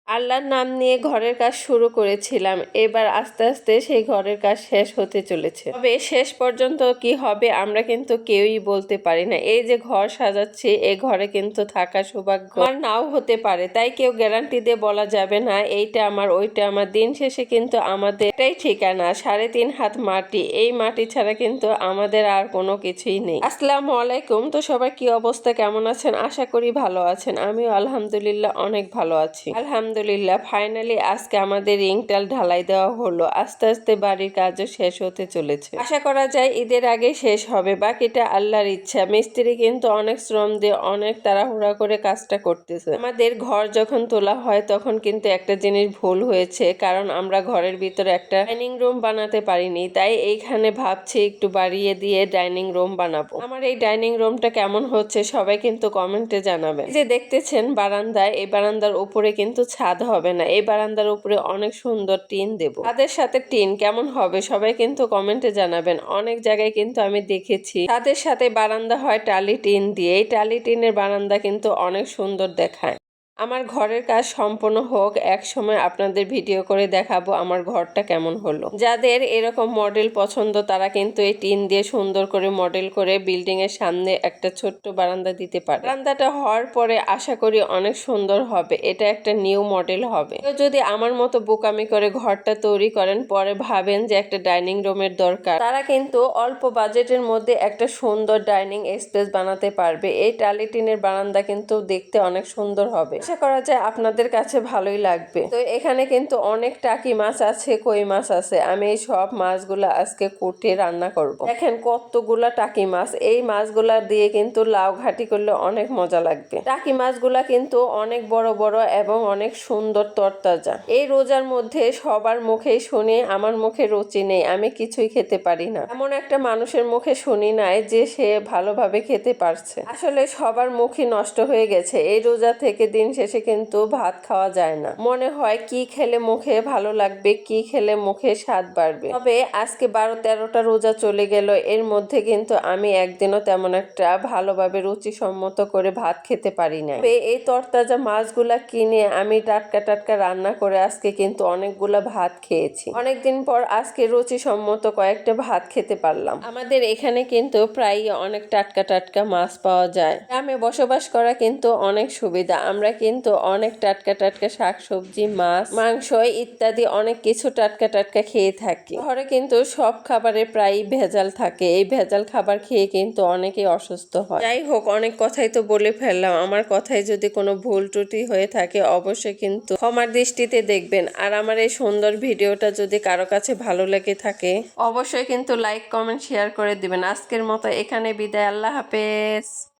আল্লাহর নাম নিয়ে ঘরের কাজ শুরু করেছিলাম, এবার আস্তে আস্তে সেই ঘরের কাজ শেষ হতে চলেছে। তবে শেষ পর্যন্ত কি হবে আমরা কিন্তু কেউই বলতে পারি না। এই যে ঘর সাজাচ্ছি, এই ঘরে কিন্তু থাকা সৌভাগ্য আমার নাও হতে পারে, তাই কেউ গ্যারান্টি দিয়ে বলা যাবে না এইটা আমার ওইটা আমার। দিন শেষে কিন্তু আমাদের এটাই ঠিকানা, 3.5 হাত মাটি। এই মাটি ছাড়া কিন্তু আমাদের আর কোনো কিছুই নেই। আসসালামু আলাইকুম। তো সবার কি অবস্থা, কেমন আছেন? আশা করি ভালো আছেন। আমিও আলহামদুলিল্লাহ অনেক ভালো আছি। আলহামদুলিল্লাহ ফাইনালি আজকে আমাদের রিংটাল ঢালাই দেওয়া হলো। আস্তে আস্তে বাড়ির কাজও শেষ হতে চলেছে। আশা করা যায় ঈদের আগে শেষ হবে, বাকিটা আল্লাহর ইচ্ছা। মিস্ত্রি কিন্তু অনেক শ্রম দিয়ে অনেক তাড়াহুড়া করে কাজটা করতেছে। আমাদের ঘর যখন তোলা হয় তখন কিন্তু একটা জিনিস ভুল হয়েছে, কারণ আমরা ঘরের ভিতরে একটা ডাইনিং রুম বানাতে পারিনি। তাই এইখানে ভাবছি একটু বাড়িয়ে দিয়ে ডাইনিং রুম বানাবো। আমার এই ডাইনিং রুমটা কেমন হচ্ছে সবাই কিন্তু কমেন্টে জানাবেন। যে দেখতেছেন বারান্দায়, এই বারান্দার উপরে কিন্তু ছাদ হবে না, এই বারান্দার উপরে অনেক সুন্দর টিন দেব। ছাদের সাথে টিন কেমন হবে সবাই কিন্তু কমেন্টে জানাবেন। অনেক জায়গায় কিন্তু আমি দেখেছি ছাদের সাথে বারান্দা হয় টালি টিন দিয়ে। এই টালি টিনের বারান্দা কিন্তু অনেক সুন্দর দেখায়। আমার ঘরের কাজ সম্পূর্ণ হোক, এক সময় আপনাদের ভিডিও করে দেখাবো আমার ঘরটা কেমন হলো। যাদের এরকম মডেল পছন্দ তারা কিন্তু এই টিন দিয়ে সুন্দর করে মডেল করে বিল্ডিং এর সামনে একটা ছোট্ট বারান্দা দিতে পারে। বারান্দাটা হওয়ার পরে আশা করি অনেক সুন্দর হবে, এটা একটা নিউ মডেল হবে। কেউ যদি আমার মতো বোকামি করে ঘরটা তৈরি করেন, পরে ভাবেন যে একটা ডাইনিং রুমের দরকার, তারা কিন্তু অল্প বাজেটের মধ্যে একটা সুন্দর ডাইনিং স্পেস বানাতে পারবে। এই টালি টিনের বারান্দা কিন্তু দেখতে অনেক সুন্দর হবে। আশা করা যায় আপনাদের কাছে ভালোই লাগবে। তো এখানে কিন্তু অনেক টাকি মাছ আছে, কই মাছ আছে। আমি এই সব মাছগুলো আজকে কুটে রান্না করব। দেখেন কতগুলা টাকি মাছ, এই মাছগুলা দিয়ে কিন্তু লাউ ঘাটি করলে অনেক মজা লাগবে। টাকি মাছগুলা কিন্তু অনেক বড় বড় এবং অনেক সুন্দর তরতাজা। এই রোজার মধ্যে সবার মুখেই শুনি আমার মুখে রুচি নেই, আমি কিছুই খেতে পারি না। এমন একটা মানুষের মুখে শুনি নাই যে সে ভালোভাবে খেতে পারছে। আসলে সবার মুখই নষ্ট হয়ে গেছে। এই রোজা থেকে দিন শেষে কিন্তু ভাত খাওয়া যায় না, মনে হয় কি খেলে মুখে ভালো লাগবে, কি খেলে মুখে স্বাদ বাড়বে। তবে আজকে 12-13টা রোজা চলে গেল, এর মধ্যে কিন্তু আমি একদিনও তেমন একটা ভালোভাবে রুচিসম্মত করে ভাত খেতে পারি না। এই তরতাজা মাছগুলা কিনে আমি টাটকা টাটকা রান্না করে আজকে কিন্তু অনেকগুলা ভাত খেয়েছি। অনেকদিন পর আজকে রুচিসম্মত কয়েকটা ভাত খেতে পারলাম। আমাদের এখানে কিন্তু প্রায় অনেক টাটকা টাটকা মাছ পাওয়া যায়। গ্রামে বসবাস করা কিন্তু অনেক সুবিধা, আমরা কিন্তু অনেক টাটকা টাটকা শাকসবজি, মাছ, মাংস ইত্যাদি অনেক কিছু টাটকা টাটকা খেয়ে থাকি। ঘরে কিন্তু সব খাবারে প্রায় ভেজাল থাকে, এই ভেজাল খাবার খেয়ে কিন্তু অনেকেই অসুস্থ হয়। যাই হোক, অনেক কথাই তো বলে ফেললাম। আমার কথায় যদি কোনো ভুল ত্রুটি হয়ে থাকে অবশ্যই কিন্তু ক্ষমার দৃষ্টিতে দেখবেন। আর আমার এই সুন্দর ভিডিওটা যদি কারো কাছে ভালো লেগে থাকে অবশ্যই কিন্তু লাইক কমেন্ট শেয়ার করে দিবেন। আজকের মতো এখানে বিদায়, আল্লাহ হাফেজ।